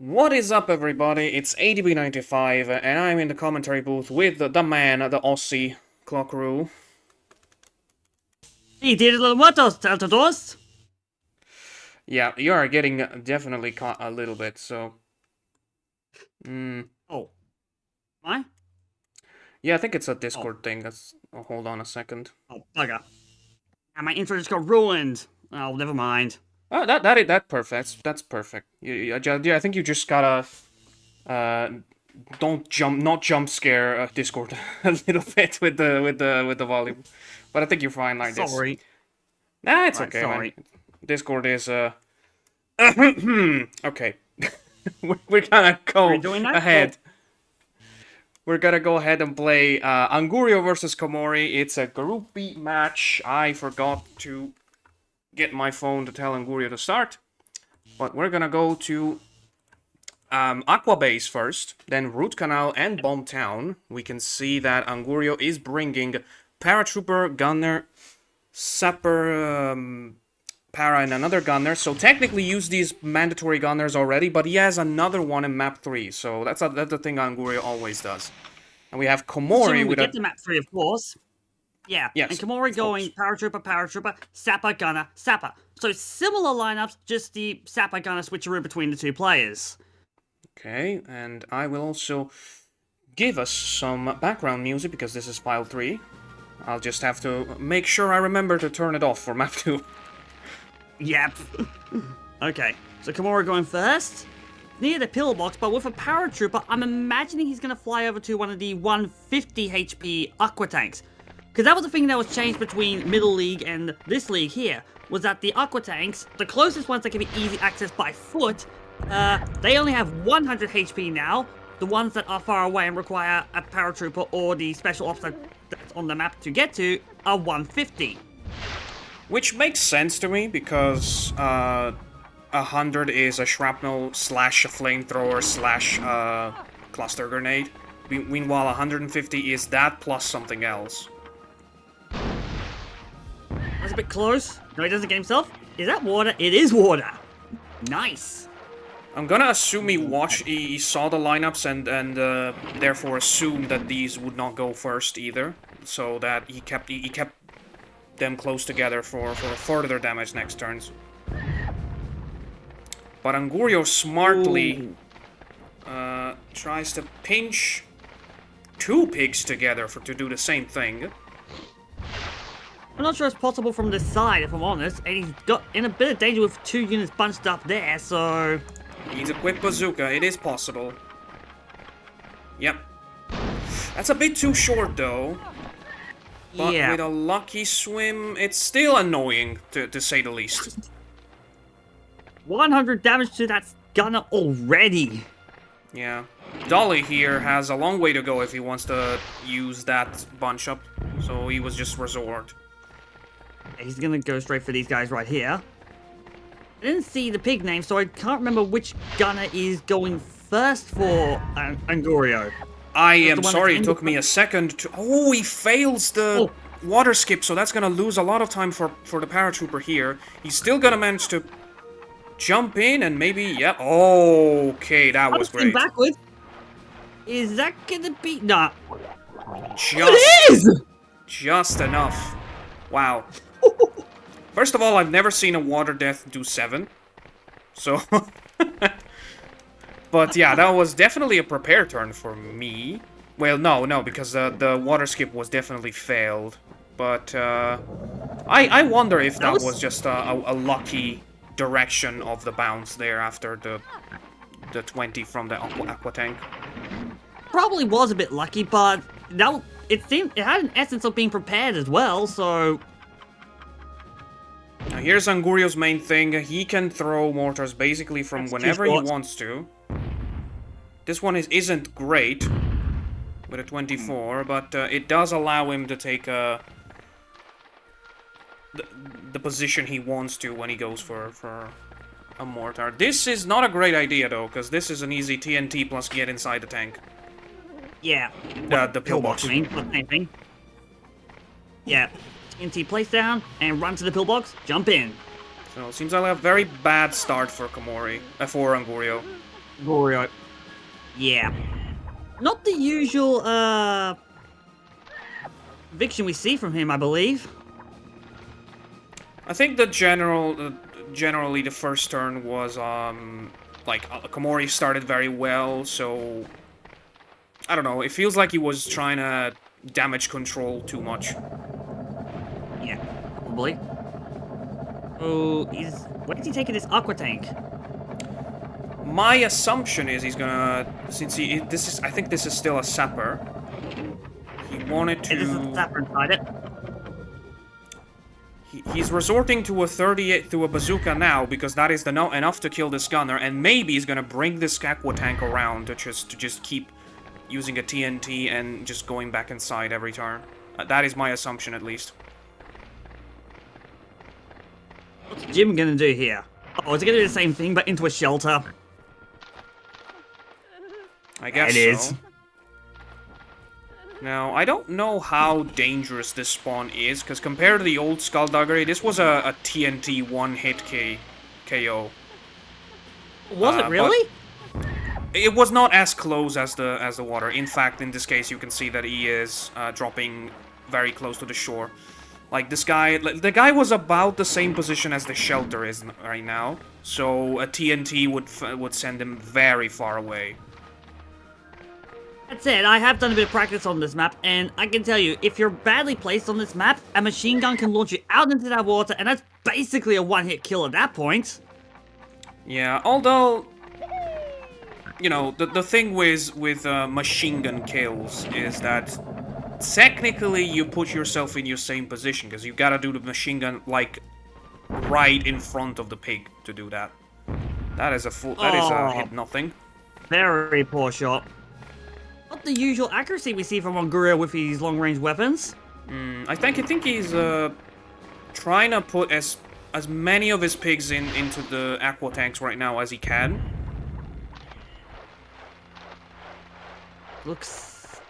What is up, everybody? It's ADB95, and I'm in the commentary booth with the man, the Aussie, Clok-Roo. He did what those Teltados? Yeah, you are getting definitely caught a little bit, so... Oh. Why? Yeah, I think it's a Discord thing. Hold on a second. Oh, bugger. And my intro just got ruined. Oh, never mind. Oh, that perfect. That's perfect. I think you just gotta... not jump scare Discord a little bit with the volume. But I think you're fine like this. Sorry. Nah, it's Right, okay, sorry. man. Discord is, okay. We're gonna go ahead. We're gonna go ahead and play Angurio versus Komori. It's a group B match. I forgot to get my phone to tell Angurio to start. But we're gonna go to Aqua Base first, then Root Canal and Bomb Town. We can see that Angurio is bringing Paratrooper, Gunner, Sapper, Para, and another Gunner. So technically use these mandatory Gunners already, but he has another one in map 3. So that's the thing Angurio always does. And we have Komori with we get to map 3, of course. Yeah, yes, and Komori going Paratrooper, Sapper, Gunner, Sapper. So similar lineups, just the Sapper Gunner switcheroo between the two players. Okay, and I will also give us some background music because this is file 3. I'll just have to make sure I remember to turn it off for map 2. Yep. Okay, so Komori going first. Near the pillbox, but with a paratrooper, I'm imagining he's going to fly over to one of the 150 HP Aqua tanks. Because that was the thing that was changed between Middle League and this league here, was that the Aqua tanks, the closest ones that can be easy access by foot, they only have 100 HP now. The ones that are far away and require a paratrooper or the special ops that's on the map to get to are 150. Which makes sense to me because 100 is a shrapnel slash a flamethrower slash cluster grenade. Meanwhile, 150 is that plus something else. That's a bit close. No, he doesn't get himself. Is that water? It is water. Nice. I'm gonna assume he saw the lineups and therefore assumed that these would not go first either, so that he kept them close together for further damage next turns. But Angurio smartly tries to pinch two pigs together to do the same thing. I'm not sure it's possible from this side, if I'm honest, and he's got in a bit of danger with 2 units bunched up there, so... He's equipped bazooka, it is possible. Yep. That's a bit too short, though. But yeah. With a lucky swim, it's still annoying, to say the least. 100 damage to that gunner already. Yeah. Dolly here has a long way to go if he wants to use that bunch up, so he was just resort. He's gonna go straight for these guys right here. I didn't see the pig name, so I can't remember which gunner is going first for Angurio. I am sorry, it took me a second to... Oh, he fails the water skip, so that's gonna lose a lot of time for the paratrooper here. He's still gonna manage to jump in and maybe... Yep. Okay, that was great. Backwards. Is that gonna be... Nah. It is! Just enough. Wow. First of all, I've never seen a water death do 7. So... But yeah, that was definitely a prepare turn for me. Well, no, because the water skip was definitely failed. But I wonder if that was just a lucky direction of the bounce there after the 20 from the aqua tank. Probably was a bit lucky, but it seemed it had an essence of being prepared as well. So now here's Angurio's main thing. He can throw mortars basically from whenever he wants to. This one isn't great with a 24, but it does allow him to take the position he wants to when he goes for a mortar. This is not a great idea, though, because this is an easy TNT plus get inside the tank. Yeah. The pillbox. Same thing. Yeah. TNT place down and run to the pillbox, jump in. So it seems like a very bad start for Komori, for Angurio. Angurio. Yeah. Not the usual, eviction we see from him, I believe. I think the generally the first turn was, like, Komori started very well, so... I don't know, it feels like he was trying to damage control too much. Yeah, probably. Oh, where's he taking this aqua tank? My assumption is he's gonna, since I think this is still a sapper. He wanted to. It is a sapper inside it. He's resorting to a 38 to a bazooka now because that is enough to kill this gunner, and maybe he's gonna bring this aqua tank around to just keep using a TNT and just going back inside every turn. That is my assumption, at least. What's Jim gonna do here? Oh, is he gonna do the same thing but into a shelter? I guess it is. so. Now, I don't know how dangerous this spawn is, because compared to the old Skullduggery, this was a TNT one-hit KO. Was it really? It was not as close as the water. In fact, in this case, you can see that he is dropping very close to the shore. Like, this guy... The guy was about the same position as the shelter is right now, so a TNT would send him very far away. That said, I have done a bit of practice on this map, and I can tell you, if you're badly placed on this map, a machine gun can launch you out into that water, and that's basically a one-hit kill at that point. Yeah, although... You know, the thing with machine gun kills is that technically you put yourself in your same position, because you gotta do the machine gun, like, right in front of the pig to do that. That is a hit nothing. Very poor shot. Not the usual accuracy we see from Angurio with his long-range weapons. I think he's trying to put as many of his pigs into the aqua tanks right now as he can. Looks...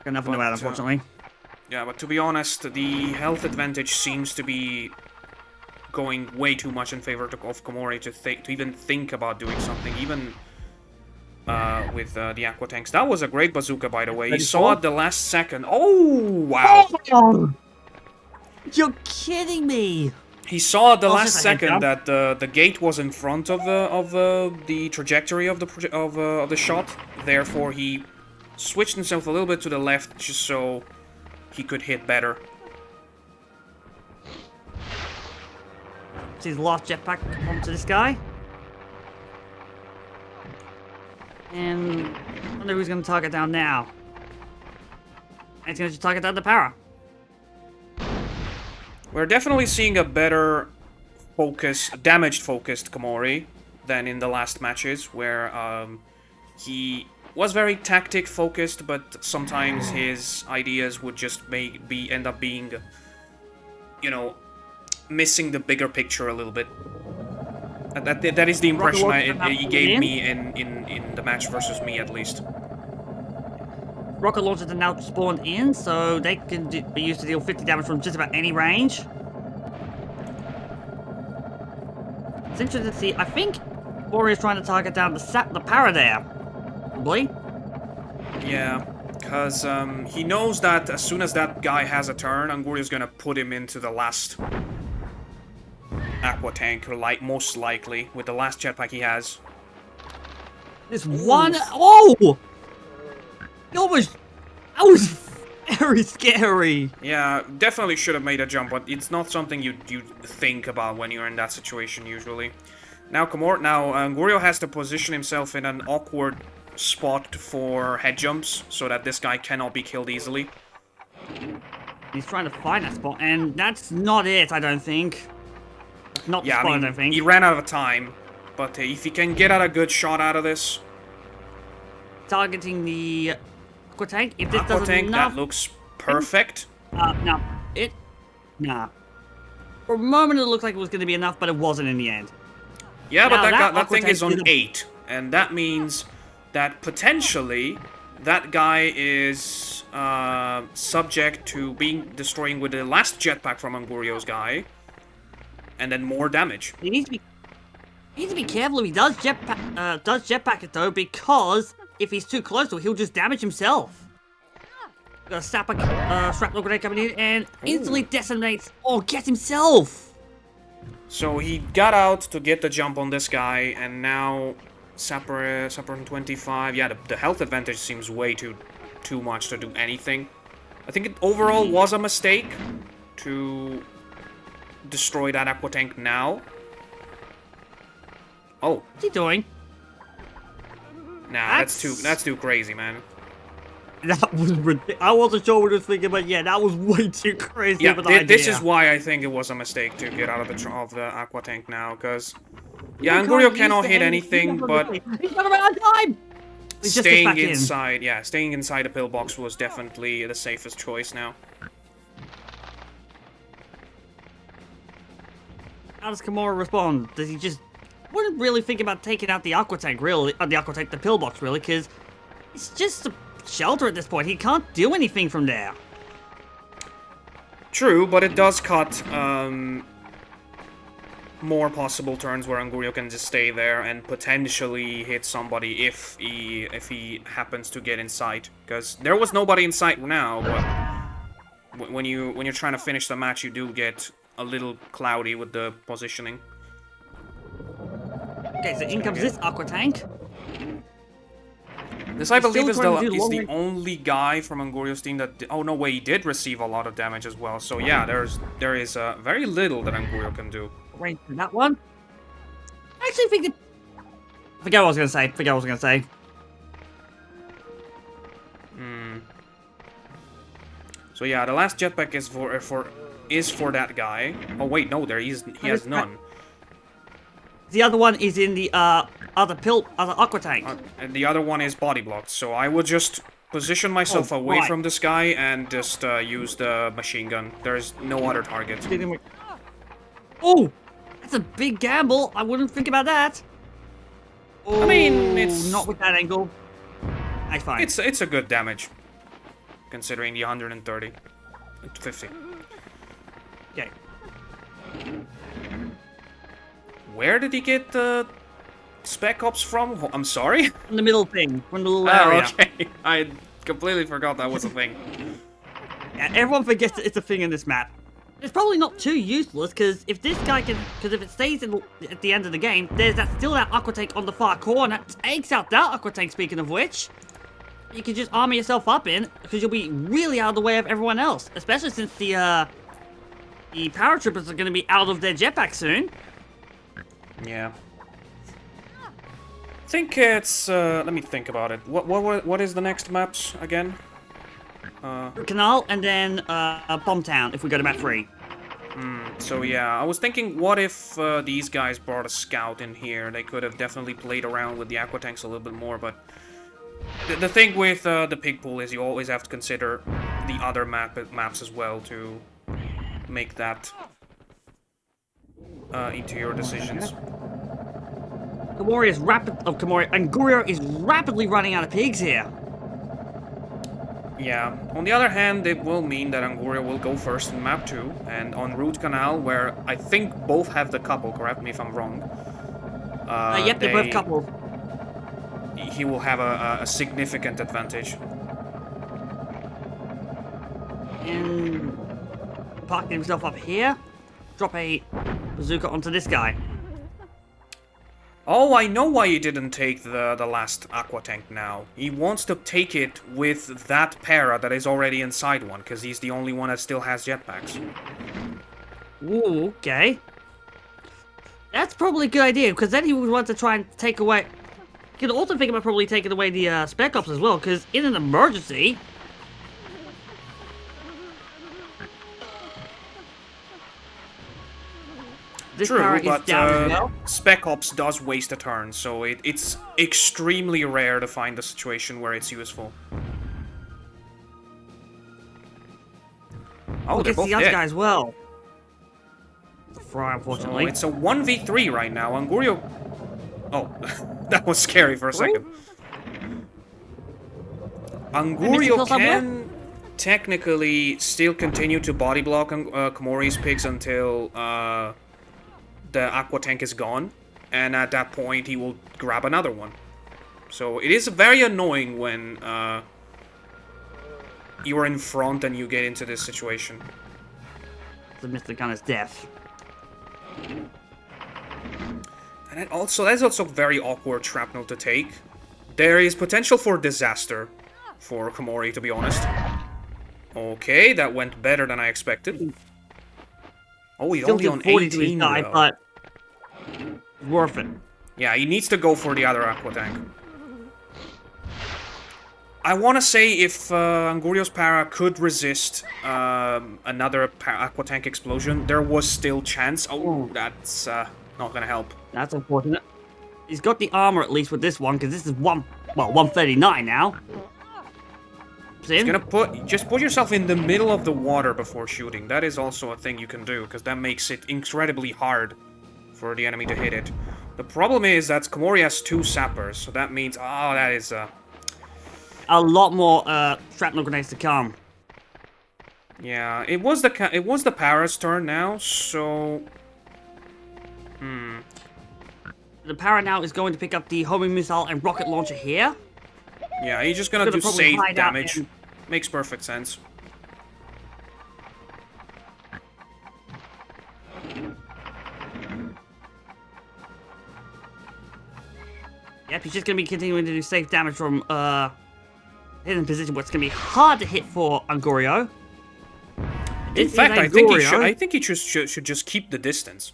Got nothing to add, unfortunately. Yeah, but to be honest, the health advantage seems to be going way too much in favor of Komori to even think about doing something, even with the aqua tanks. That was a great bazooka, by the way. He saw at the last second. Oh, wow! Oh, you're kidding me! He saw at the last second that the gate was in front of the trajectory of the shot. Therefore, he switched himself a little bit to the left just so he could hit better. See his last jetpack onto this guy. And I wonder who's going to target down now. And he's going to target down the para. We're definitely seeing a better damage-focused Komori than in the last matches, where he was very tactic-focused, but sometimes his ideas would just end up being, you know, missing the bigger picture a little bit. That is the impression he gave me in the match versus me, at least. Rocket launchers are now spawned in, so they can be used to deal 50 damage from just about any range. It's interesting to see. I think Warrior's trying to target down the para there. Probably. Yeah, because he knows that as soon as that guy has a turn, Angurio's gonna put him into the last aqua tank, or most likely, with the last jetpack he has. This one... Oh! That was very scary. Yeah, definitely should have made a jump, but it's not something you think about when you're in that situation usually. Now Angurio has to position himself in an awkward spot for head jumps so that this guy cannot be killed easily. He's trying to find that spot, and that's not it, I don't think. Not the spot, I don't think. He ran out of time, but if he can get a good shot out of this... Targeting the aqua tank. If this aqua doesn't tank, enough, that looks perfect. No. Nah. For a moment it looked like it was going to be enough, but it wasn't in the end. Yeah, now, but that thing is on 8, and that means that potentially that guy is subject to being destroying with the last jetpack from Angurio's guy, and then more damage. He He needs to be careful if he does jetpack it though, because if he's too close to it, he'll just damage himself. Got a shrapnel grenade coming in and instantly decimates or gets himself. So he got out to get the jump on this guy, and now Sapper 25. Yeah, the health advantage seems way too much to do anything. I think it overall was a mistake to destroy that aqua tank now. Oh, What's he doing? Nah, that's too crazy, man. That was ridiculous. I wasn't sure what he was thinking, but yeah, that was way too crazy of an idea. This is why I think it was a mistake to get out of the aqua tank now, because yeah, Angurio cannot hit anything, but he's not around time. Staying inside the pillbox was definitely the safest choice now. How does Komori respond? Does he just wouldn't really think about taking out the aqua tank, really? The pillbox, really, because it's just a shelter at this point. He can't do anything from there. True, but it does cut more possible turns where Angurio can just stay there and potentially hit somebody if he happens to get in sight. Because there was nobody in sight now, but when you're trying to finish the match, you do get a little cloudy with the positioning. Okay, so in comes this aqua tank. This, I believe, is the only guy from Angurio's team that... Oh, no way, he did receive a lot of damage as well. So, yeah, there is very little that Angurio can do. Right, that one. I actually think that... Forget what I was going to say. So, yeah, the last jetpack is for that guy. Oh, wait, no, he has none. The other one is in the other aqua tank. And the other one is body blocked, so I would just position myself away from this guy and just use the machine gun. There's no other target. Oh! That's a big gamble. I wouldn't think about that. Oh, I mean, it's... Not with that angle. That's fine. It's a good damage, considering the 130. 50. Okay. Where did he get the Spec Ops from? I'm sorry? From the middle thing. From the little area. Okay. I completely forgot that was a thing. Yeah, everyone forgets that it's a thing in this map. It's probably not too useless, because if this guy can... Because if it stays at the end of the game, there's still that aqua tank on the far corner. Takes out that aqua tank, speaking of which. You can just armor yourself up in, because you'll be really out of the way of everyone else. Especially since the paratroopers are going to be out of their jetpack soon. Yeah. I think it's... let me think about it. What is the next maps again? Canal and then Bomb Town if we go to map 3. So yeah, I was thinking, what if these guys brought a scout in here? They could have definitely played around with the aqua tanks a little bit more, but the thing with the pig pool is you always have to consider the other maps as well to make that into your decisions. Angurio is rapidly running out of pigs here. Yeah. On the other hand, it will mean that Angurio will go first in map 2, and on Route Canal, where I think both have the couple, correct me if I'm wrong. Yep, they're both coupled. He will have a significant advantage. And parking himself up here. Drop a bazooka onto this guy. Oh, I know why he didn't take the last aqua tank now. He wants to take it with that para that is already inside one, because he's the only one that still has jetpacks. Ooh, okay. That's probably a good idea, because then he would want to try and take away... You can also think about probably taking away the Spec Ops as well, because in an emergency... True, but Spec Ops does waste a turn, so it's extremely rare to find a situation where it's useful. Oh, they're both the other guy as well. The Fry, unfortunately. So it's a 1v3 right now. Angurio... Oh, that was scary for a second. Angurio can technically still continue to body block Komori's pigs until... the aqua tank is gone, and at that point he will grab another one. So it is very annoying when you are in front and you get into this situation. The Mr. Gunner's death. And that's also very awkward shrapnel to take. There is potential for disaster for Komori, to be honest. Okay, that went better than I expected. Oh, he's only on 18 though. But worth it. Yeah, he needs to go for the other aqua tank. I want to say if Angurio's para could resist another aqua tank explosion, there was still chance. Oh, that's not gonna help. That's unfortunate. He's got the armor at least with this one, because this is 139 now. He's gonna just put yourself in the middle of the water before shooting. That is also a thing you can do, because that makes it incredibly hard for the enemy to hit it. The problem is that Komori has 2 sappers, so that means that is a lot more shrapnel grenades to come. Yeah, it was the Para's turn now, so The Para now is going to pick up the homing missile and rocket launcher here. Yeah, he's just gonna do save damage. Makes perfect sense. Yep, he's just gonna be continuing to do safe damage from hidden position where it's gonna be hard to hit for Angurio. In fact, I think he should just keep the distance.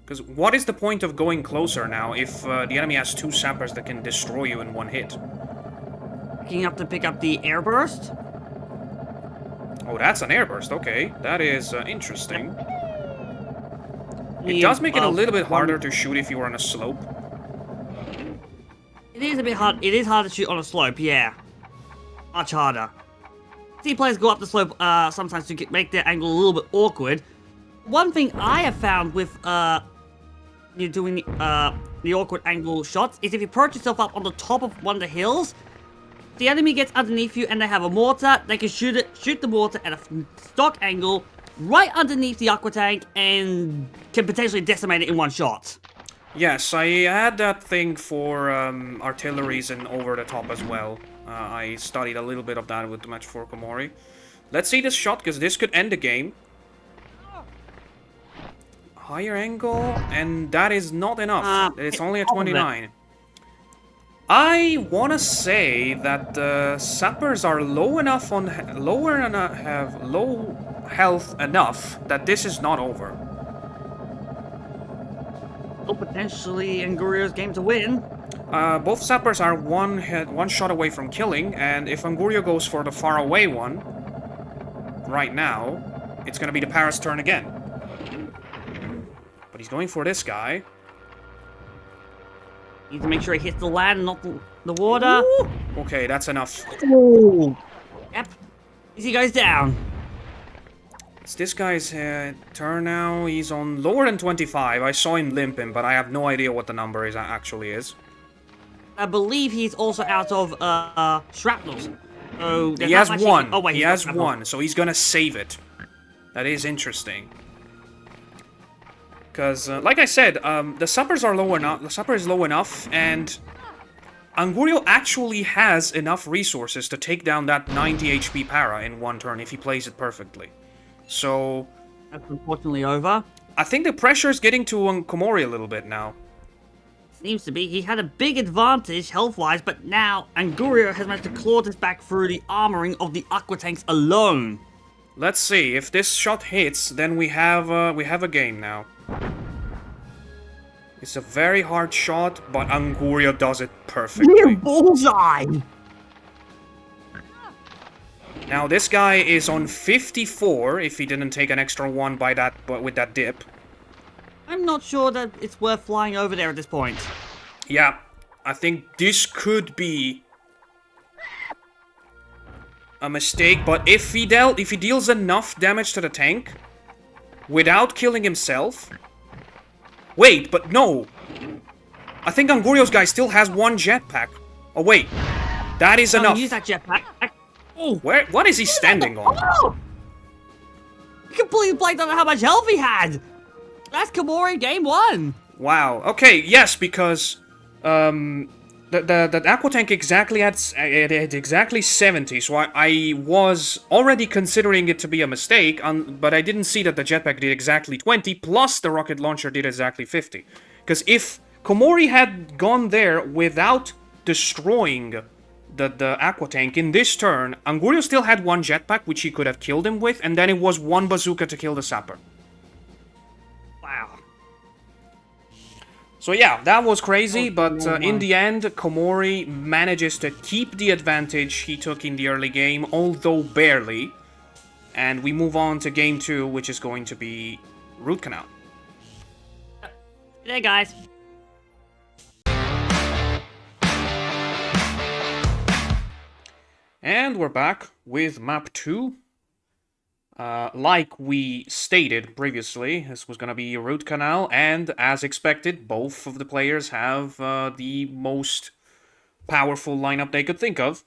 Because what is the point of going closer now if the enemy has 2 sappers that can destroy you in one hit? Picking up to pick up the airburst. Oh, that's an airburst. Okay, that is interesting. It does make it a little bit harder to shoot if you are on a slope. It is a bit hard. It is hard to shoot on a slope, yeah. Much harder. See players go up the slope sometimes to make their angle a little bit awkward. One thing I have found with you doing the awkward angle shots is if you perch yourself up on the top of one of the hills, the enemy gets underneath you and they have a mortar, they can shoot the mortar at a stock angle right underneath the aqua tank and can potentially decimate it in one shot. Yes, I had that thing for artilleries and over the top as well. I studied a little bit of that with the match for Komori. Let's see this shot, because this could end the game. Higher angle, and that is not enough. It's only a 29. I want to say that the sappers are low enough on have low health enough that this is not over. Oh, potentially Angurio's game to win. Both sappers are one shot away from killing, and if Angurio goes for the far away one, right now, it's gonna be the Para's turn again. But he's going for this guy. Need to make sure he hits the land, not the water. Ooh. Okay, that's enough. Ooh. Yep. He goes down. It's this guy's turn now. He's on lower than 25. I saw him limping, but I have no idea what the number actually is. I believe he's also out of shrapnels. So he has one. Oh, wait, he has one, so he's gonna save it. That is interesting. Because, like I said, the suppers are low enough. The supper is low enough, and Angurio actually has enough resources to take down that 90 HP para in one turn if he plays it perfectly. So that's unfortunately over. I think the pressure is getting to Komori a little bit now. Seems to be. He had a big advantage health-wise, but now Angurio has managed to claw this back through the armoring of the aqua tanks alone. Let's see. If this shot hits, then we have a game now. It's a very hard shot, but Angurio does it perfectly. Near bullseye! Now this guy is on 54 if he didn't take an extra one with that dip. I'm not sure that it's worth flying over there at this point. Yeah, I think this could be a mistake, but if he deals enough damage to the tank without killing himself. Wait, but no. I think Angurio's guy still has one jetpack. Oh wait, that is enough. Use that jetpack. Oh, what is he standing on? Oh! He completely blanked on how much health he had. That's Komori game 1. Wow. Okay, yes, because the aqua tank exactly had exactly 70, so I was already considering it to be a mistake, but I didn't see that the jetpack did exactly 20, plus the rocket launcher did exactly 50. Because if Komori had gone there without destroying the aqua tank in this turn, Angurio still had one jetpack which he could have killed him with, and then it was one bazooka to kill the sapper. Wow. So yeah, that was crazy, but in the end, Komori manages to keep the advantage he took in the early game, although barely. And we move on to game 2, which is going to be Root Canal. Hey guys. And we're back with map 2. Like we stated previously, this was going to be a Root Canal, and as expected, both of the players have the most powerful lineup they could think of.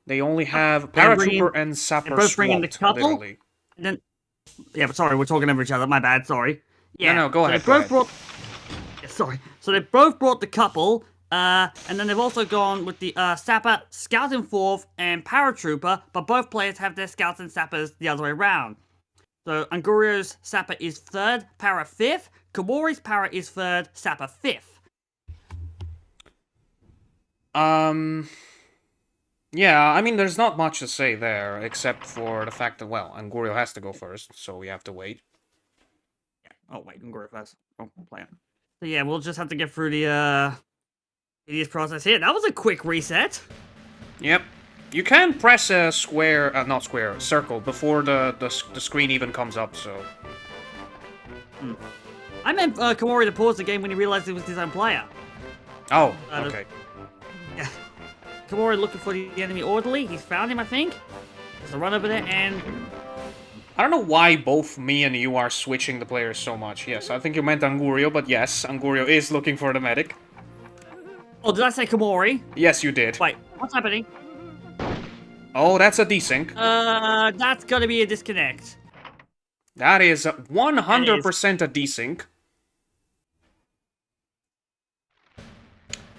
They only have Paratrooper and Sapper both bringing the swapped, couple, literally. and then, yeah, but sorry, we're talking over each other. My bad. Sorry. Yeah. No, go ahead. Sorry. So they both brought the couple. And then they've also gone with the Sapper, Scout in 4th, and Paratrooper, but both players have their Scouts and Sappers the other way around. So Angurio's Sapper is 3rd, Para 5th, Komori's Para is 3rd, Sapper 5th. Yeah, I mean, there's not much to say there, except for the fact that, well, Angurio has to go first, so we have to wait. Yeah. Oh, wait, Angurio first. Oh, plan. So yeah, we'll just have to get through the, tedious process here. That was a quick reset. Yep. You can press a square, not square, circle before the screen even comes up, so... I meant Komori to pause the game when he realized it was his own player. Oh, okay. Yeah. Komori looking for the enemy orderly. He's found him, I think. Just a run over there and... I don't know why both me and you are switching the players so much. Yes, I think you meant Angurio, but yes, Angurio is looking for the medic. Oh, did I say Komori? Yes, you did. Wait, what's happening? Oh, that's a desync. That's gonna be a disconnect. That is 100% a desync.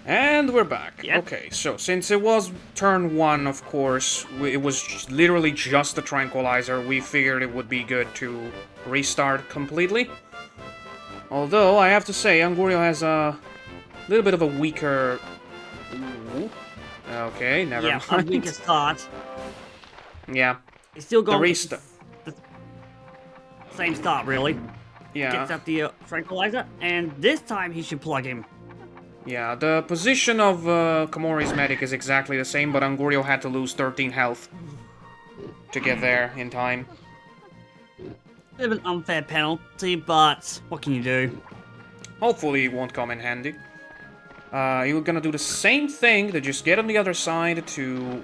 And we're back. Yep. Okay, so since it was turn 1, of course, it was literally just the tranquilizer, we figured it would be good to restart completely. Although, I have to say, Angurio has a little bit of a weaker... Ooh. Okay, never mind. Yeah, a weaker start. Yeah. He's still going the same start, really. Yeah. Gets up the tranquilizer, and this time he should plug him. Yeah, the position of Komori's medic is exactly the same, but Angurio had to lose 13 health to get there in time. Bit of an unfair penalty, but what can you do? Hopefully it won't come in handy. You're gonna do the same thing, to just get on the other side to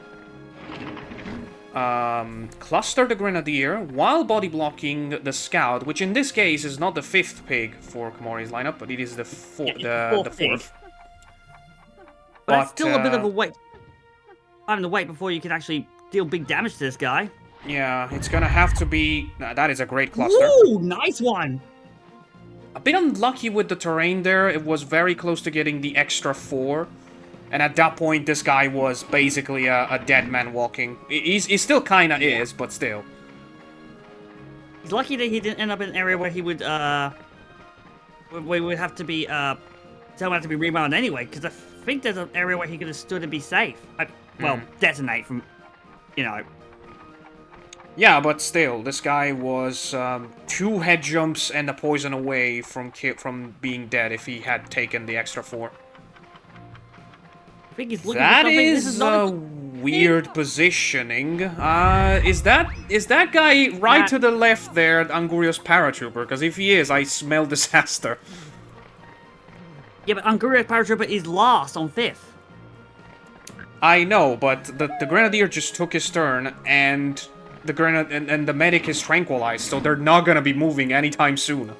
cluster the Grenadier while body blocking the Scout, which in this case is not the 5th pig for Komori's lineup, but it is the 4th. But it's still a bit of a wait. Having to wait before you can actually deal big damage to this guy. Yeah, it's gonna have to be... that is a great cluster. Ooh, nice one! A bit unlucky with the terrain there. It was very close to getting the extra 4. And at that point, this guy was basically a dead man walking. He still kinda is, but still. He's lucky that he didn't end up in an area where he would, we would have to be, tell him have to be rewound anyway, because I think there's an area where he could have stood and be safe. Well, detonate from, you know. Yeah, but still, this guy was 2 head jumps and a poison away from being dead if he had taken the extra 4. I think he's looking that for something. is This is not weird positioning. Is that guy right to the left there, Angurio's paratrooper? Because if he is, I smell disaster. Yeah, but Angurio's paratrooper is last on 5th. I know, but the Grenadier just took his turn, and the medic is tranquilized, so they're not gonna be moving anytime soon.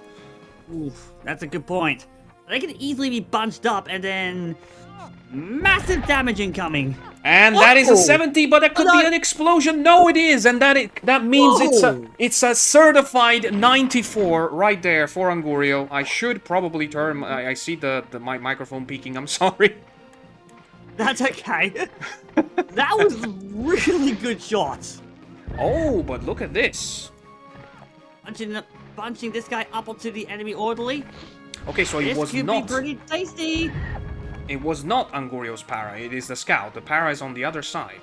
Oof, that's a good point. They can easily be bunched up and then massive damage incoming. And that is a 70, but that could be an explosion. No, it is, and that means it's a certified 94 right there for Angurio. I should probably turn. I see my microphone peaking. I'm sorry. That's okay. That was really good shots. Oh, but look at this. Bunching this guy up onto the enemy orderly. Okay, so it was This not. could be pretty tasty. It was not Angurio's para. It is the scout. The para is on the other side.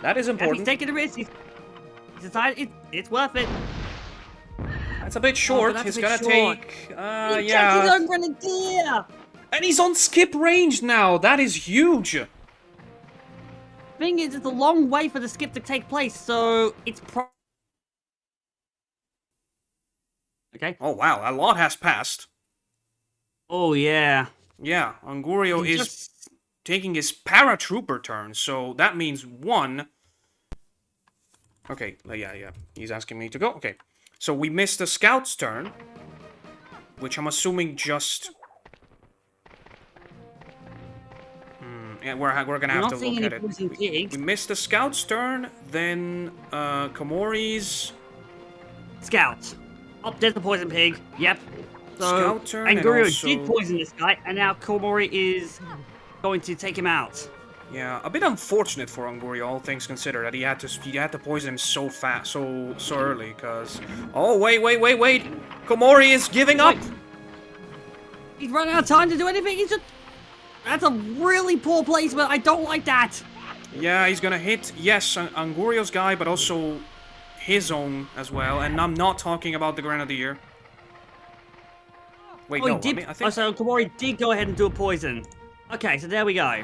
That is important. He's taking a risk. He's decided it's worth it. That's a bit short. That's He's a gonna bit short. take. He Yeah. checked his own grenadier. And he's on skip range now. That is huge. Thing is, it's a long way for the skip to take place, so it's okay. Oh wow, a lot has passed. Oh yeah. Yeah, Angurio is taking his paratrooper turn, so that means 1. Okay, yeah. He's asking me to go. Okay, so we missed the scout's turn, which I'm assuming just. Yeah, we're gonna have to look at it. We missed the scout's turn, then Komori's Scout. Oh, there's the poison pig. Yep. So scout turn. Angurio also... did poison this guy, and now Komori is going to take him out. Yeah, a bit unfortunate for Angurio, all things considered, that he had to poison him so fast, so early. Cause wait! Komori is giving up. He's running out of time to do anything. He's just. That's a really poor placement. I don't like that. Yeah, he's gonna hit, yes, Angurio's guy, but also his own as well. And I'm not talking about the Grenadier. Wait, no, I think... so Komori did go ahead and do a poison. Okay, so there we go.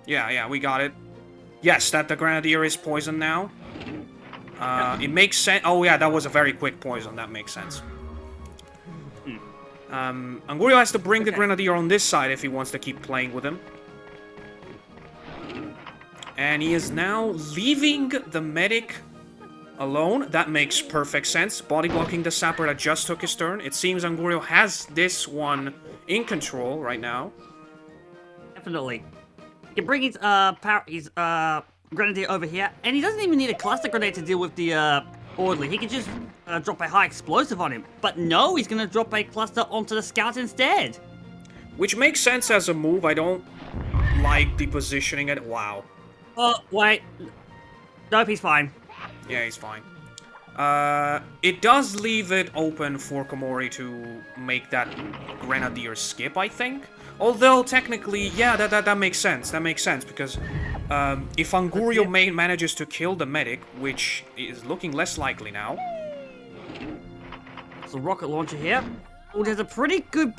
Yeah, we got it. Yes, that the Grenadier is poisoned now. It makes sense. Oh yeah, that was a very quick poison. That makes sense. Angurio has to bring the Grenadier on this side if he wants to keep playing with him. And he is now leaving the medic alone. That makes perfect sense. Body blocking the sapper that just took his turn. It seems Angurio has this one in control right now. Definitely. He can bring his Grenadier over here, and he doesn't even need a cluster grenade to deal with the orderly. He can just drop a high explosive on him. But no, he's going to drop a cluster onto the scout instead. Which makes sense as a move. I don't like the positioning at... Wow. Oh, wait. Nope, he's fine. Yeah, he's fine. It does leave it open for Komori to make that Grenadier skip, I think. Although, technically, yeah, that makes sense. That makes sense, because if Angurio manages to kill the medic, which is looking less likely now... There's a rocket launcher here. Oh, there's a pretty good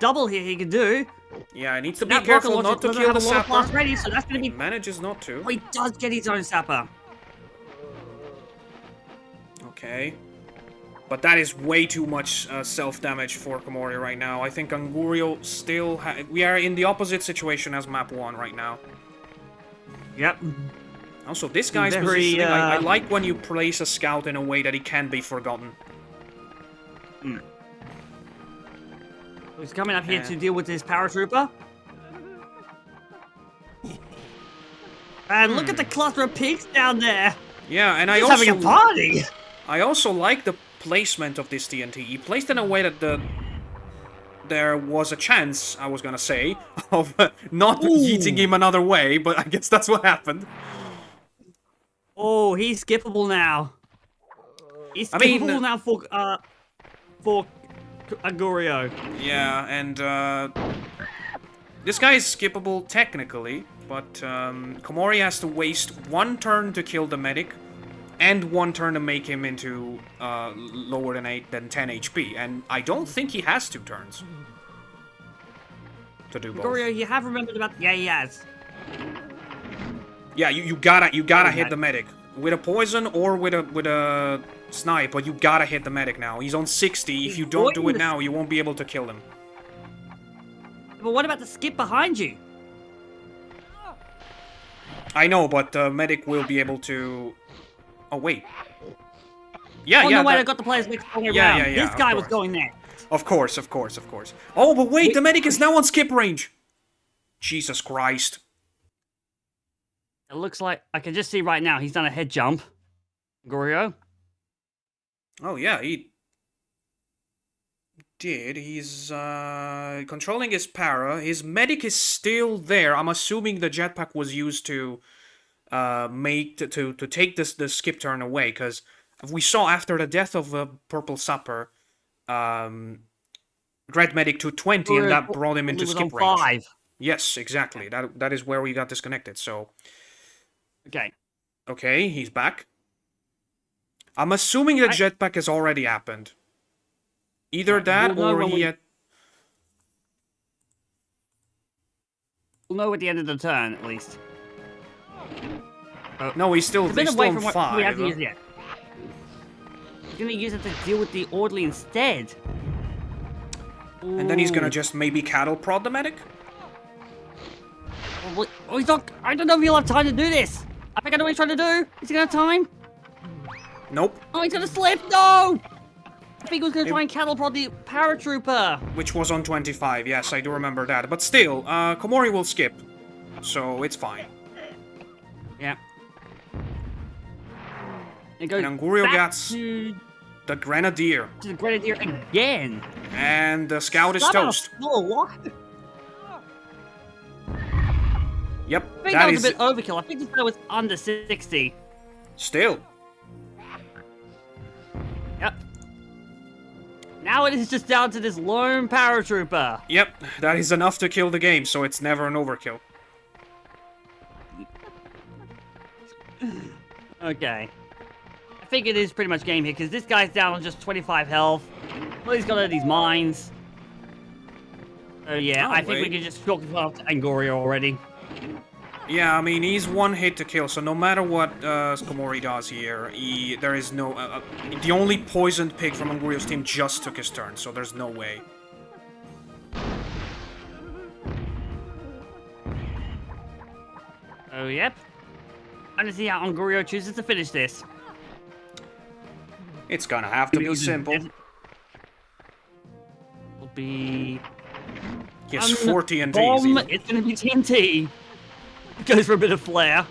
double here he can do. Yeah, he needs to be careful not to kill the sapper. Ready, so that's gonna be... He manages not to. Oh, he does get his own sapper. Okay. But that is way too much self-damage for Komori right now. I think Angurio still... We are in the opposite situation as map 1 right now. Yep. Also, this guy's positioning, I like when you place a scout in a way that he can be forgotten. He's coming up here to deal with his paratrooper. And look at the cluster of pigs down there. Yeah, and He's having a party. I also like the placement of this TNT. He placed in a way that there was a chance, I was gonna say, of not yeeting him another way, but I guess that's what happened. Oh, he's skippable now. He's skippable now for Angurio. Yeah, and this guy is skippable technically, but Komori has to waste 1 turn to kill the medic, and 1 turn to make him into lower than 10 HP, and I don't think he has 2 turns to do both. Angurio, you have remembered about... Yeah, he has. Yeah, you gotta hit the medic with a poison or with a snipe, but you gotta hit the medic now. He's on 60. If you don't do it now, you won't be able to kill him. But what about the skip behind you? I know, but the medic will be able to... Oh, wait. Yeah, oh, no, wait, I got the players mixed all the way around. Yeah, this guy was going there. Of course. Oh, but wait, the medic is now on skip range. Jesus Christ. It looks like I can just see right now he's done a head jump. Angurio. Oh yeah, he did. He's controlling his para. His medic is still there. I'm assuming the jetpack was used to to take the skip turn away, because we saw after the death of Purple Supper, Red Medic to 20, and that brought him into skip range. 5. Yes, exactly. That is where we got disconnected. So okay, he's back. I'm assuming the jetpack has already happened. Either that or he had... We'll know at the end of the turn, at least. No, he's still on 5. We have to use it. He's going to use it to deal with the orderly instead. And then he's going to just maybe cattle prod the medic? Oh, he's not... I don't know if he'll have time to do this. I think I know what he's trying to do. Is he going to have time? Nope. Oh, he's going to slip. No! I think he was going to try and cattle prod the paratrooper. Which was on 25. Yes, I do remember that. But still, Komori will skip. So it's fine. Yeah. And Angurio gets the Grenadier. To the Grenadier again. And the Scout is toast. What? Yep, I think that was a bit overkill. I think this guy was under 60. Still. Yep. Now it is just down to this lone paratrooper. Yep, that is enough to kill the game, so it's never an overkill. Okay. I think it is pretty much game here, because this guy's down on just 25 health. Well, he's got all these mines. So yeah, I think we can just chalk it up to Angurio already. Yeah, I mean, he's one hit to kill, so no matter what Komori does here, there is no... the only poisoned pig from Angurio's team just took his turn, so there's no way. Oh, yep. I'm gonna see how Angurio chooses to finish this. It's gonna have to be simple. Will be... He has 40 and bomb. It's gonna be TNT. It goes for a bit of flair.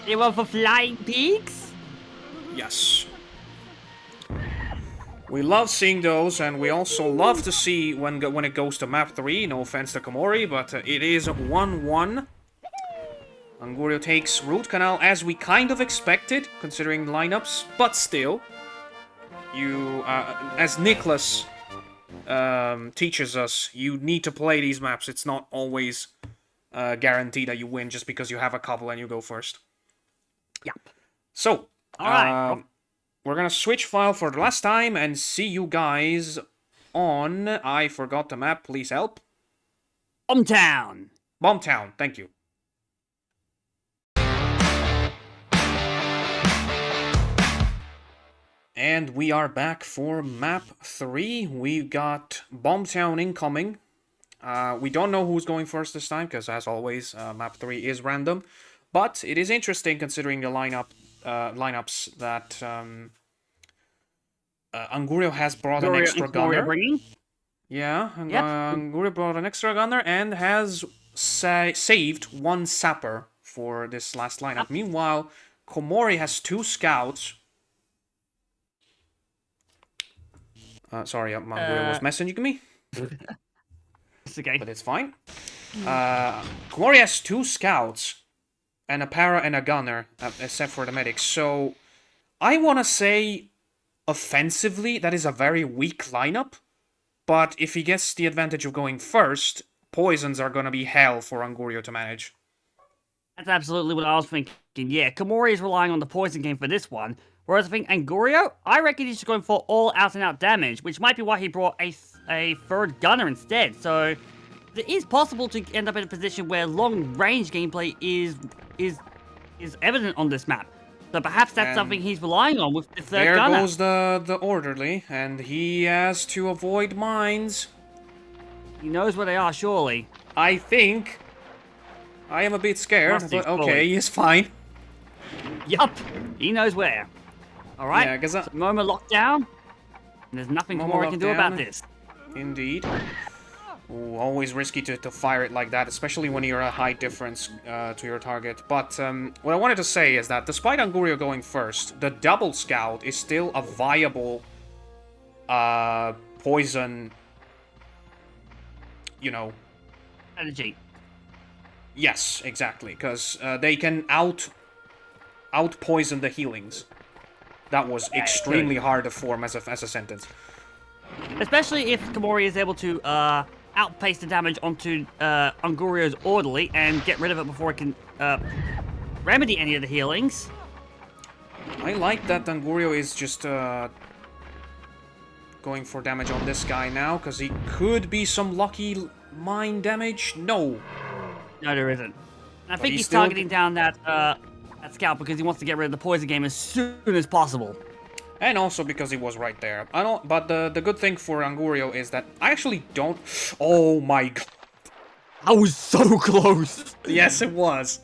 You want for flying pigs? Yes. We love seeing those, and we also love to see when it goes to map 3. No offense to Komori, but it is 1-1. Angurio takes Root Canal as we kind of expected, considering lineups, but still. You, as Nicholas teaches us, you need to play these maps. It's not always guaranteed that you win just because you have a couple and you go first. Yep. So, alright. We're gonna switch file for the last time and see you guys on... I forgot the map, please help. Bombtown. Bombtown, thank you. And we are back for map 3. We got Bombtown incoming. We don't know who's going first this time, because as always, map 3 is random. But it is interesting considering the lineups that Angurio has brought an extra gunner. Yeah, Angurio brought an extra gunner and has saved one sapper for this last lineup. Meanwhile, Komori has 2 scouts. Sorry, Angurio was messaging me. It's okay. But it's fine. Komori has 2 scouts and a para and a gunner, except for the medic. So, I want to say, offensively, that is a very weak lineup. But if he gets the advantage of going first, poisons are going to be hell for Angurio to manage. That's absolutely what I was thinking. Yeah, Komori is relying on the poison game for this one. Whereas I think Angurio, I reckon he's just going for all out-and-out damage, which might be why he brought a third gunner instead. So, it is possible to end up in a position where long-range gameplay is evident on this map. So perhaps that's something he's relying on with the third gunner. There goes the orderly, and he has to avoid mines. He knows where they are, surely. I think. I am a bit scared, but okay, he's fine. Yup, he knows where. Alright, yeah, so Moma locked down. There's nothing Momo Komori can do about lockdown. this. Indeed. Ooh, always risky to fire it like that, especially when you're a high difference to your target. But what I wanted to say is that despite Angurio going first, the double scout is still a viable poison, you know. Strategy. Yes, exactly, because they can out poison the healings. That was extremely hard to form as a sentence. Especially if Komori is able to outpace the damage onto Angurio's orderly and get rid of it before it can remedy any of the healings. I like that Angurio is just going for damage on this guy now, because he could be some lucky mine damage. No. No, there isn't. And I think he's still targeting down that scout because he wants to get rid of the poison game as soon as possible. And also because he was right there. I don't. But the good thing for Angurio is that I actually don't. Oh my god! I was so close. Yes, it was.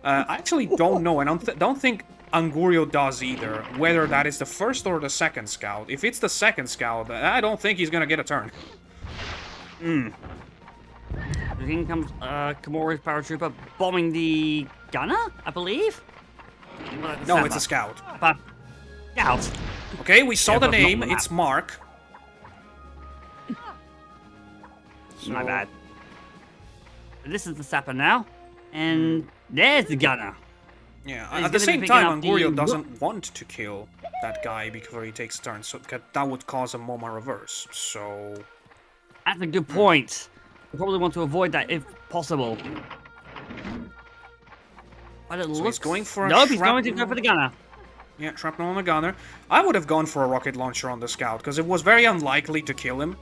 I actually don't know, and I don't think Angurio does either. Whether that is the first or the second scout. If it's the second scout, I don't think he's gonna get a turn. In comes Komori's paratrooper bombing the gunner, I believe. No, it's a scout. But scout. Okay, we saw Yeah, the but not name. the map. It's Mark. My bad. This is the sapper now, and there's the gunner. Yeah, He's at the gonna be same picking time, up the Angurio doesn't want to kill that guy before he takes turn, so that would cause a Moma reverse, so... That's a good point. We probably want to avoid that if possible. But it So looks... he's going for a Nope, he's going to shrapnel. go for the gunner. Yeah, shrapnel on the gunner. I would have gone for a rocket launcher on the scout, because it was very unlikely to kill him.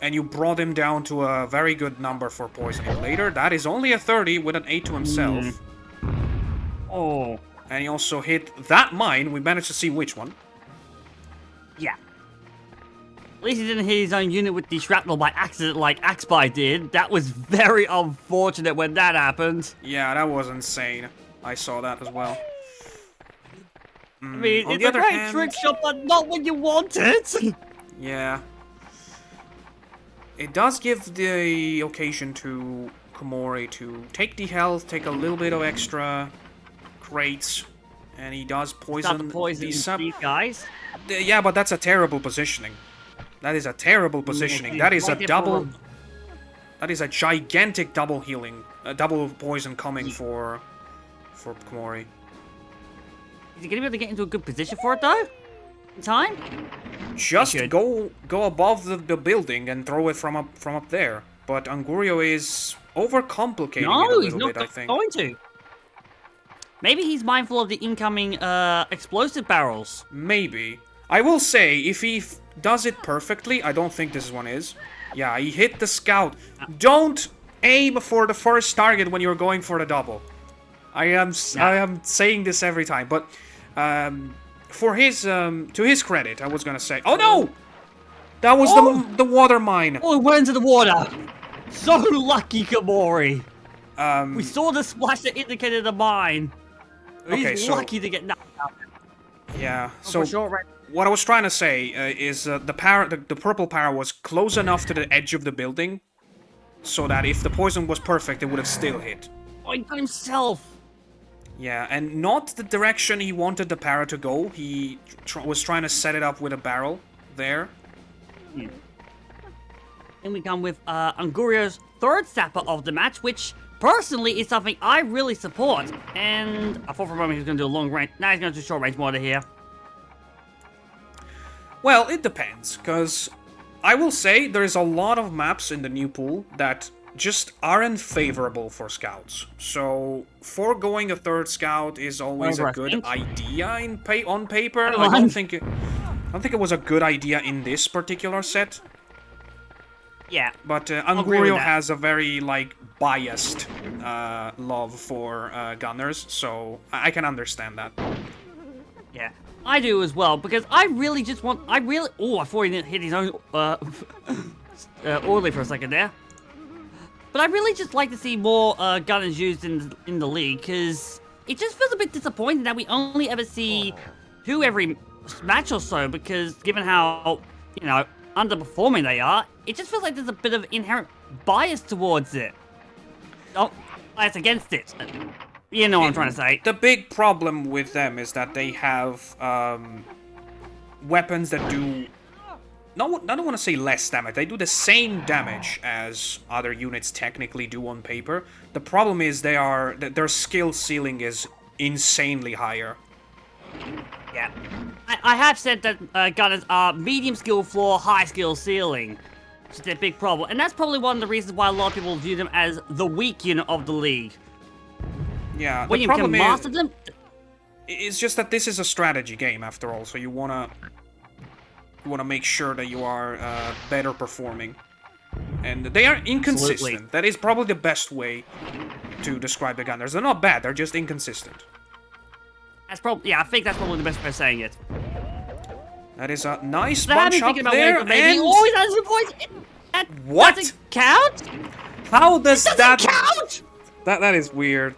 And you brought him down to a very good number for poisoning later. That is only a 30 with an 8 to himself. Oh. And he also hit that mine. We managed to see which one. Yeah. At least he didn't hit his own unit with the shrapnel by accident like Axby did. That was very unfortunate when that happened. Yeah, that was insane. I saw that as well. I mean, On it's the a other great hand- trick shot, but not when you want it. Yeah. It does give the occasion to Komori to take the health, take a little bit of extra crates, and he does poison, Stop the poison these guys. Yeah, but that's a terrible positioning. That is a terrible positioning. That is a double... That is a gigantic double healing, double poison coming for Komori. Is he going to be able to get into a good position for it, though? In time? Just should. go above the building and throw it from up there. But Angurio is overcomplicating it a No, he's little not bit, I think. going to. Maybe he's mindful of the incoming explosive barrels. Maybe. I will say, if he does it perfectly, I don't think this one is. Yeah, he hit the scout. Don't aim for the first target when you're going for the double. I am saying this every time, but for his to his credit, I was gonna say, oh no, that was the water mine. Oh, it went into the water. So lucky, Komori. We saw the splash that indicated a mine. Okay, He's so- lucky to get knocked out. Yeah. For So sure, right? what I was trying to say is the purple power was close enough to the edge of the building, so that if the poison was perfect, it would have still hit. Oh, he got himself. Yeah, and not the direction he wanted the para to go. He was trying to set it up with a barrel there. Then we come with Angurio's third sapper of the match, which personally is something I really support. And I thought for a moment he was going to do a long range. Now he's going to do short range mortar here. Well, it depends, because I will say there's a lot of maps in the new pool that just aren't favorable for scouts. So foregoing a third scout is always a good idea on paper. I don't think it was a good idea in this particular set. Yeah. But agree with Angurio that. has a very biased love for gunners, so I can understand that. Yeah, I do as well, because I really just want... Oh, I thought he hit his own orderly for a second there. But I really just like to see more gunners used in the league, because it just feels a bit disappointing that we only ever see 2 every match or so, because given how you know, underperforming they are, it just feels like there's a bit of inherent bias towards it. Oh, bias against it. You know what I'm trying to say. The big problem with them is that they have weapons that do... No, I don't want to say less damage. They do the same damage as other units technically do on paper. The problem is their skill ceiling is insanely higher. Yeah. I have said that gunners are medium skill floor, high skill ceiling. Which is their big problem. And that's probably one of the reasons why a lot of people view them as the weak unit of the league. Yeah, When you can master them... It's just that this is a strategy game, after all, so you wanna make sure that you are better performing. And they are inconsistent. Absolutely. That is probably the best way to describe the gunners. They're not bad, they're just inconsistent. That's probably... Yeah, I think that's probably the best way of saying it. That is a nice So bunch up there, and... always has a voice. That What? doesn't count? How does that... count? That is weird.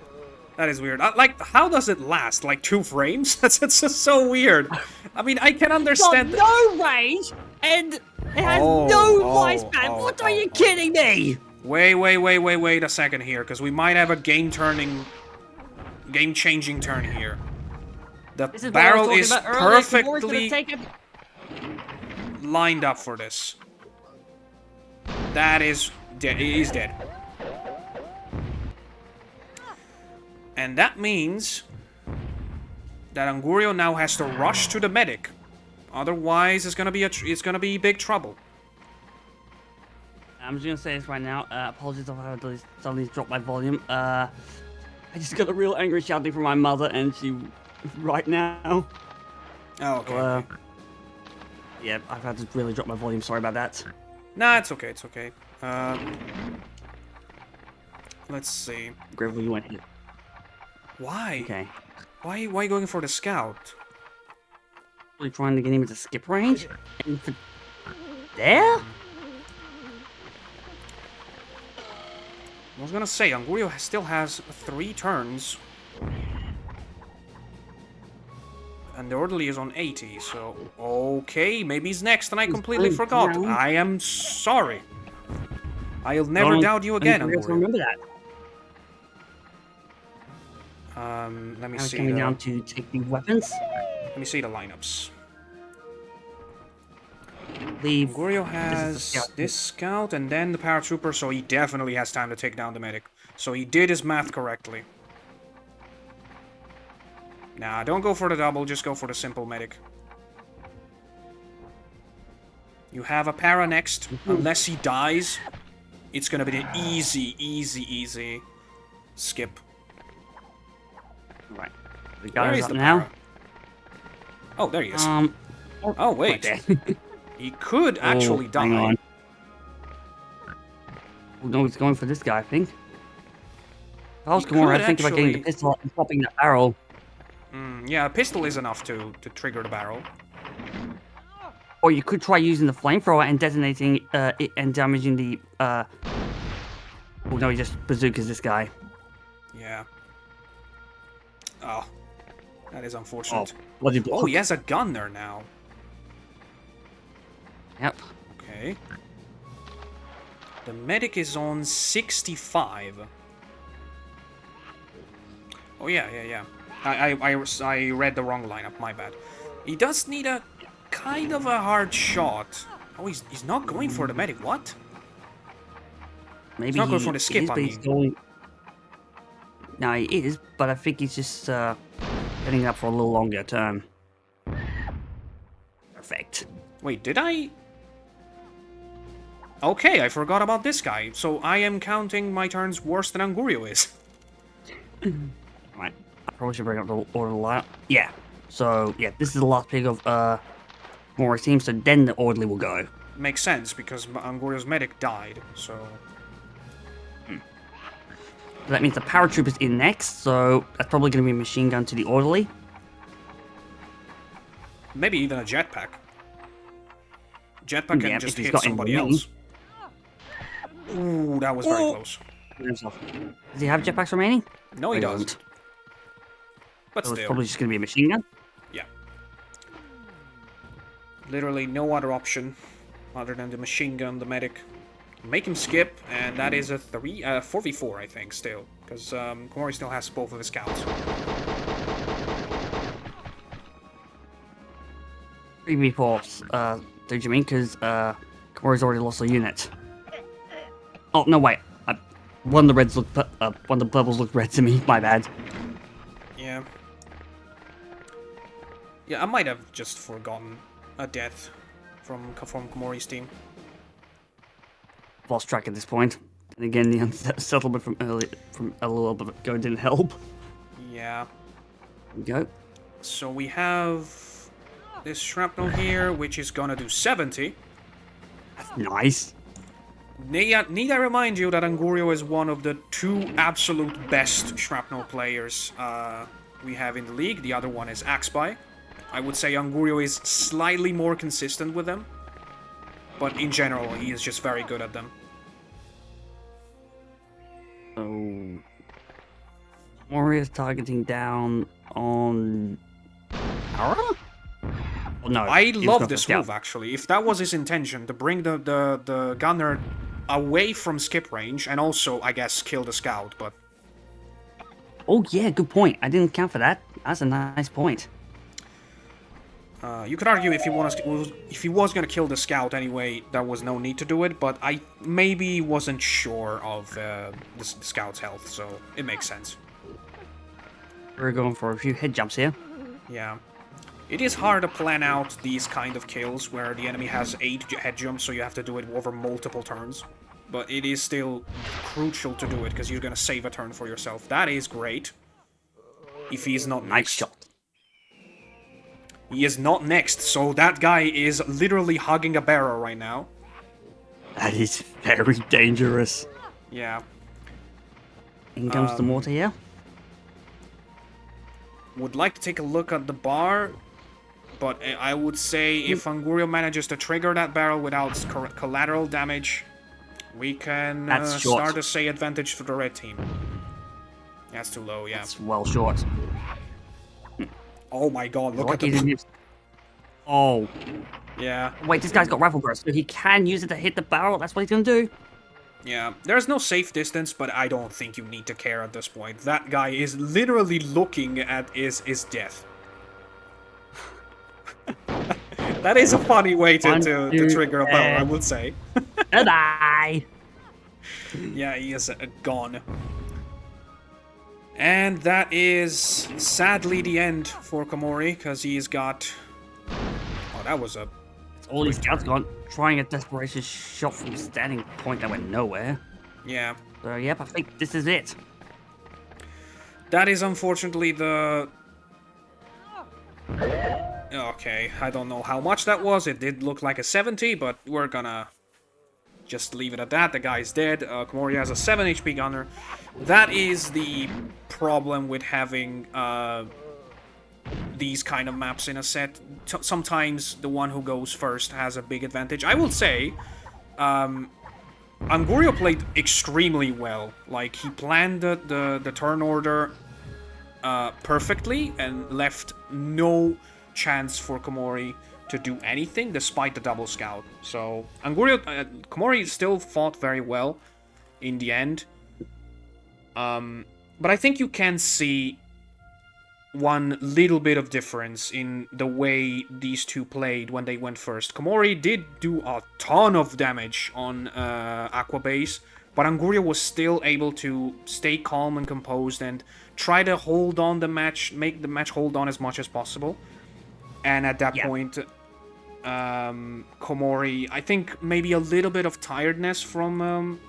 That is weird. Like, how does it last? Like 2 frames? That's just so weird. I mean, I can understand... It's got no range, and it has no lifespan. What are you kidding me? Wait a second here, because we might have a game-changing turn here. The barrel is perfectly lined up for this. That is dead. He's dead. And that means that Angurio now has to rush to the medic. Otherwise, it's gonna be big trouble. I'm just gonna say this right now. Apologies if I suddenly dropped my volume. I just got a real angry shouting from my mother, and she right now. Oh, okay. Yeah, I've had to really drop my volume. Sorry about that. Nah, it's okay. It's okay. Let's see. Gravel, you went here. Why? Okay. Why are you going for the scout? Really trying to get him into skip range? And for... There? I was gonna say, Angurio still has 3 turns. And the orderly is on 80, so... Okay, maybe he's next, and I completely forgot. I am sorry. I'll never doubt you again, Angurio. Remember that. Let me see. Coming down to take the weapons. Let me see the lineups. Leave. Angurio has this scout and then the paratrooper, so he definitely has time to take down the medic. So he did his math correctly. Nah, don't go for the double, just go for the simple medic. You have a para next. Unless he dies, it's gonna be an easy skip. Right. The guy is up now. Para? Oh, there he is. Oh, wait. Right he could actually die. Hang on. Oh, no, he's going for this guy, I think. If I was Komori, I'd think about getting the pistol out and stopping the barrel. Yeah, a pistol is enough to trigger the barrel. Or you could try using the flamethrower and detonating it and damaging the... Oh, no, he just bazookas this guy. Yeah. Oh. That is unfortunate. Oh, he has a gunner now. Yep. Okay. The medic is on 65. Oh, yeah. I read the wrong lineup, my bad. He does need a kind of a hard shot. Oh, he's not going for the medic, what? Maybe he's not going for the skip, I mean. No, he is, but I think he's just getting it up for a little longer term. Perfect. Wait, did I... Okay, I forgot about this guy. So I am counting my turns worse than Angurio is. Right. I probably should bring up the order lineup. Yeah. So, yeah, this is the last pick of Komori's team, so then the orderly will go. Makes sense, because Angurio's medic died, so... That means the paratrooper's in next, so that's probably going to be a machine gun to the orderly. Maybe even a jetpack. Jetpack can just hit somebody else. Ooh, that was very close. Does he have jetpacks remaining? No, he doesn't. But so still. It's probably just going to be a machine gun? Yeah. Literally no other option other than the machine gun, the medic. Make him skip, and that is a 4v4, I think, still. Because Komori still has both of his scouts. 3v4, do you mean? Because Komori's already lost a unit. Oh, no, wait. One of the reds looked, one of the purples looked red to me. My bad. Yeah. Yeah, I might have just forgotten a death from Komori's team. Lost track at this point. And again, the unsettlement from a little bit ago didn't help. Yeah. There we go. So we have this shrapnel here, which is gonna do 70. That's nice. Need I remind you that Angurio is one of the 2 absolute best shrapnel players we have in the league. The other one is Axby. I would say Angurio is slightly more consistent with them. But in general, he is just very good at them. So... Komori is targeting down on... Ara? Oh, no. I love this move, actually. If that was his intention, to bring the gunner away from skip range, and also, I guess, kill the scout, but... Oh, yeah, good point. I didn't count for that. That's a nice point. You could argue if he was gonna kill the scout anyway, there was no need to do it, but I maybe wasn't sure of the scout's health, so it makes sense. We're going for a few head jumps here. Yeah. It is hard to plan out these kind of kills where the enemy has 8 head jumps, so you have to do it over multiple turns. But it is still crucial to do it, because you're gonna save a turn for yourself. That is great. If he's not Nice next. shot. He is not next, so that guy is literally hugging a barrel right now. That is very dangerous. Yeah. In comes the mortar here. Would like to take a look at the bar, but I would say if Angurio manages to trigger that barrel without collateral damage, we can start to say advantage for the red team. That's too low, yeah. That's well short. Oh my god, look at the... Oh. Yeah. Wait, this guy's got rifle burst, so he can use it to hit the barrel. That's what he's gonna do. Yeah, there's no safe distance, but I don't think you need to care at this point. That guy is literally looking at his death. That is a funny way to trigger a barrel, I would say. Bye-bye. Yeah, he is gone. And that is sadly the end for Komori, because he's got... Oh, that was a... All these scouts gone, trying a desperation shot from standing point that went nowhere. Yeah. So, yep, I think this is it. That is unfortunately the... Okay, I don't know how much that was. It did look like a 70, but we're gonna just leave it at that. The guy's dead. Komori has a 7 HP gunner. That is the problem with having these kind of maps in a set. Sometimes the one who goes first has a big advantage. I will say, Angurio played extremely well. Like, he planned the turn order perfectly and left no chance for Komori to do anything despite the double scout. So Komori still fought very well in the end. But I think you can see one little bit of difference in the way these two played when they went first. Komori did do a ton of damage on Aqua Base, but Angurio was still able to stay calm and composed and try to hold on the match, make the match hold on as much as possible. And at that point, Komori, I think maybe a little bit of tiredness from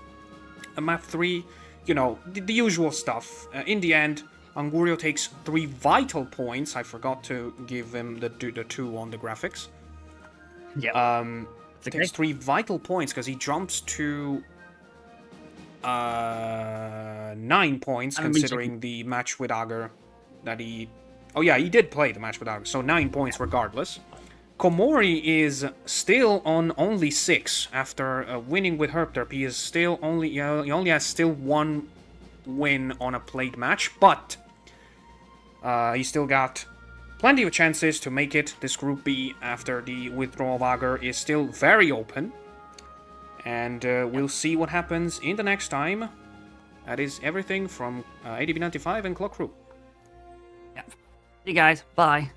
map 3, you know, the usual stuff. In the end, Angurio takes 3 vital points. I forgot to give him the 2 on the graphics. Yeah. Takes 3 vital points because he jumps to 9 points, considering the match with Agar that he... Oh yeah, he did play the match with Agar, so 9 points regardless. Komori is still on only 6 after winning with Herpterp. He is still only... he only has still 1 win on a played match, but he still got plenty of chances to make it. This Group B after the withdrawal of Augur is still very open. And we'll see what happens in the next time. That is everything from ADB95 and Clok-Roo. Yep. See you guys. Bye.